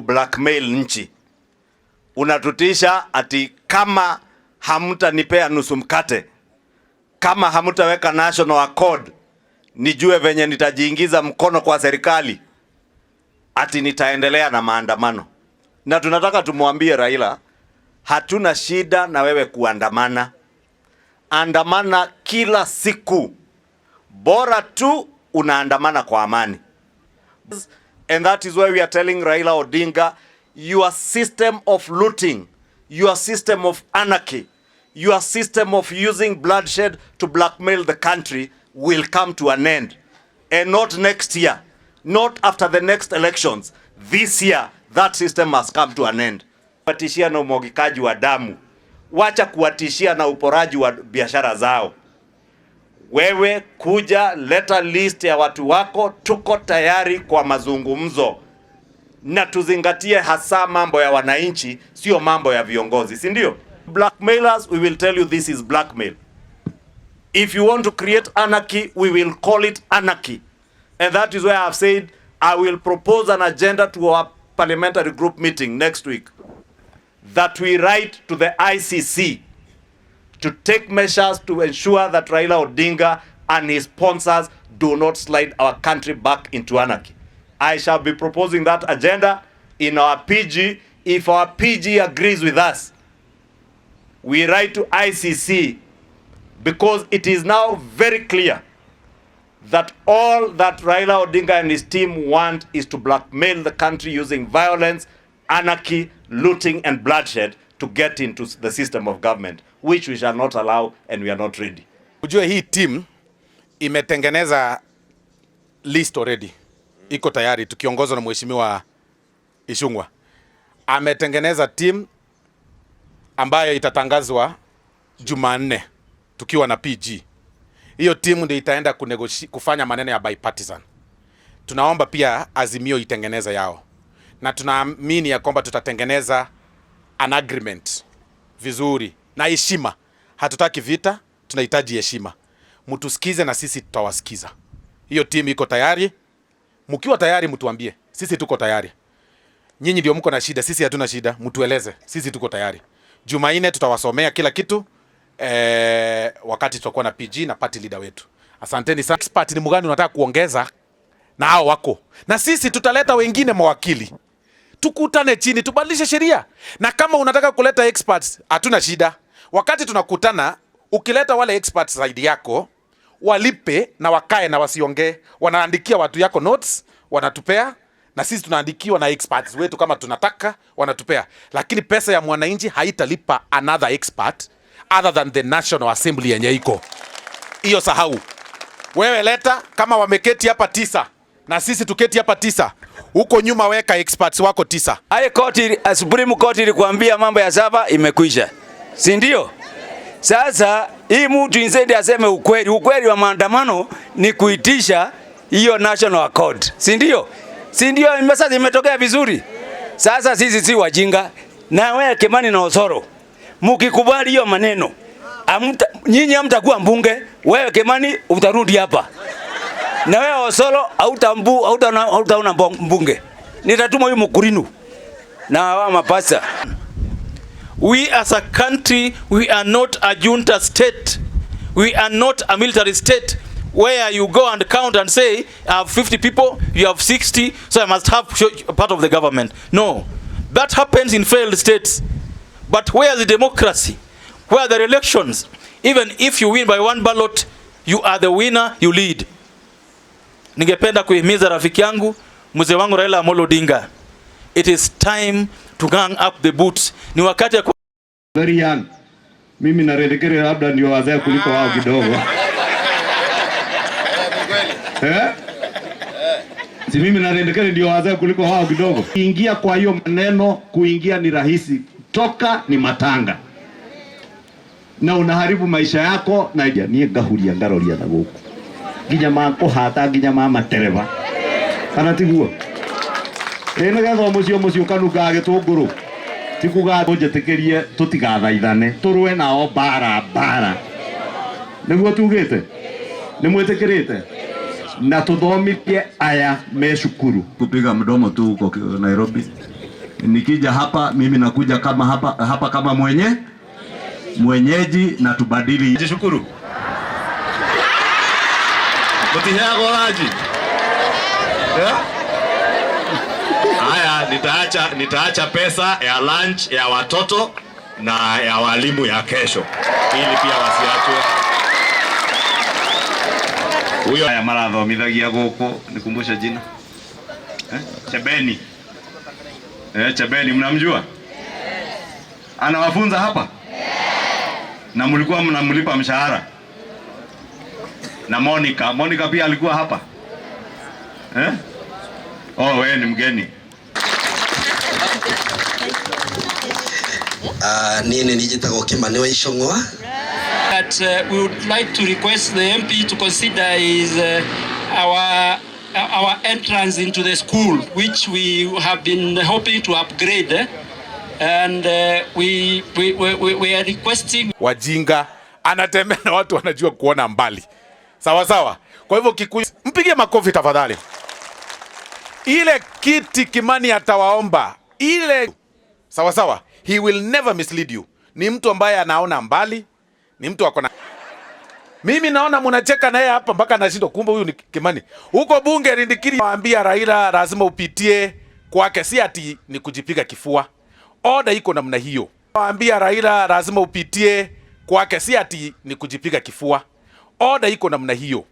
kublackmail nchi. Unatutisha ati kama hamtanipea nusu mkate, kama hamtaweka national accord, nijue venye nitajiingiza mkono kwa serikali, ati nitaendelea na maandamano. Na tunataka tumwambie Raila, hatuna shida na wewe kuandamana. Andamana kila siku, bora tu unaandamana kwa amani. And that is why we are telling Raila Odinga, your system of looting, your system of anarchy, your system of using bloodshed to blackmail the country will come to an end. And not next year, not after the next elections. This year, that system must come to an end. Kuwatishia na umwagikaji wa damu. Wacha kuwatishia na uporaji wa biashara zao. Wewe kuja, leta list ya watu wako, tuko tayari kwa mazungumzo. Na tuzingatie hasa mambo ya wananchi, sio mambo ya viongozi, si ndio? Blackmailers, we will tell you this is blackmail. If you want to create anarchy, we will call it anarchy. And that is why I have said I will propose an agenda to our parliamentary group meeting next week, that we write to the ICC to take measures to ensure that Raila Odinga and his sponsors do not slide our country back into anarchy. I shall be proposing that agenda in our PG. If our PG agrees with us, we write to ICC, because it is now very clear that all that Raila Odinga and his team want is to blackmail the country using violence, anarchy, looting and bloodshed to get into the system of government, which we shall not allow and we are not ready. Ujue hii team imetengeneza list already. Iko tayari tukiongozwa na mheshimiwa Ichungwa. Ametengeneza team ambayo itatangazwa Jumanne tukiwa na PG. Hiyo team ndio itaenda kufanya maneno ya bipartisan. Tunaomba pia Azimio itengeneza yao. Na tunaamini ya kwamba tutatengeneza an agreement vizuri na heshima. Hatutaki vita, tunahitaji heshima. Mtusikize na sisi tutawasikiza. Hiyo team iko tayari. Mkiwa tayari mtuambie. Sisi tuko tayari. Nyinyi ndio mko na shida, sisi hatuna shida. Mtueleze, sisi tuko tayari. Jumanne tutawasomea kila kitu. Wakati tutakuwa na PG na party leader wetu. Asanteni sana. Expert ni mgani unataka kuongeza? Na hao wako. Na sisi tutaleta wengine mawakili. Tukutane chini, tubadilishe sheria. Na kama unataka kuleta experts, hatuna shida. Wakati tunakutana, ukileta wale experts zaidi yako, walipe na wakae na wasiongee. Wanaandikia watu yako notes, wanatupea, na sisi tunaandikiwa na experts wetu kama tunataka, wanatupea. Lakini pesa ya mwananchi haitalipa another expert other than the National Assembly yenye iko. Hiyo sahau. Wewe leta kama wameketi hapa 9 na sisi tuketi hapa 9. Huko nyuma weka experts wako 9. High Court, Supreme Court ilikwambia mambo ya saba imekwisha. Si ndio? Sasa hii mtu instead aseme ukweli. Ukweli wa maandamano ni kuitisha hiyo national accord. Si ndio? Si ndio? Sasa imetokea vizuri. Sasa sisi si wajinga. Na wewe Kimani na Osoro, mkikubali hiyo maneno, nyinyi hamtakuwa mbunge. Wewe Kimani utarudi hapa. Na wewe Osoro hautaona mbunge. Nitatuma huyu mkurinu na hawa mapasa. We as a country, we are not a junta state. We are not a military state where you go and count and say, I have 50 people, you have 60, so I must have part of the government. No, that happens in failed states. But where is the democracy? Where are the elections? Even if you win by one ballot, you are the winner, you lead. Ningependa kuhimiza rafiki yangu, mzee wangu Raila Amolo Odinga. It is time to gang up the boots. Ni wakati ya very young. Mimi na redekere labda ndio wazee kuliko wao kidogo. Si mimi na redekere ndio wazee kuliko wao kidogo. Kuingia kwa hiyo maneno, kuingia ni rahisi. Toka ni matanga. Na unaharibu maisha yako na ni gahuria ngaroria na guku. Ginya mako hata ginya mama tereva. Kana tiguo. Ena gatho mucio kanuka gitunguru. Tikuga tunjetekerie tutigathaithane turwe nao bara. Niguo tugite. Ni mwetekerete. Na tuthomithie aya me cukuru. Kupiga mdomo tu huko Nairobi. Nikija hapa mimi nakuja kama hapa kama mwenyeji na tubadili. Jishukuru. Mtihago laji. Haya, nitaacha pesa ya lunch ya watoto na ya walimu ya kesho ili pia wasiachwe. Huyo ya marathomithagia goko, nikumbusha jina. Chebeni. Chebeni mnamjua? Anawafunza hapa? Na mlikuwa mnamlipa mshahara? Na Monica pia alikuwa hapa? Oh, wewe ni mgeni. Nini nijitago Kimani wa Ichungwa. That we would like to request the MP to consider is our entrance into the school, which we have been hoping to upgrade, and we are requesting. Wajinga anatembea na watu wanajua kuona mbali, sawa sawa. Kwa hivyo Kikuyu, mpige makofi tafadhali. Ile kiti Kimani atawaomba ile, sawa sawa. He will never mislead you. Ni mtu ambaye anaona mbali, ni mtu akona. Mimi naona mnacheka naye hapa mpaka nashindwa, kumbe huyu ni Kimani. Huko bunge Rindikiri waambia Raila lazima upitie kwake, si ati ni kujipiga kifua. Order iko namna hiyo. Waambia Raila lazima upitie kwake, si ati ni kujipiga kifua. Order iko namna hiyo.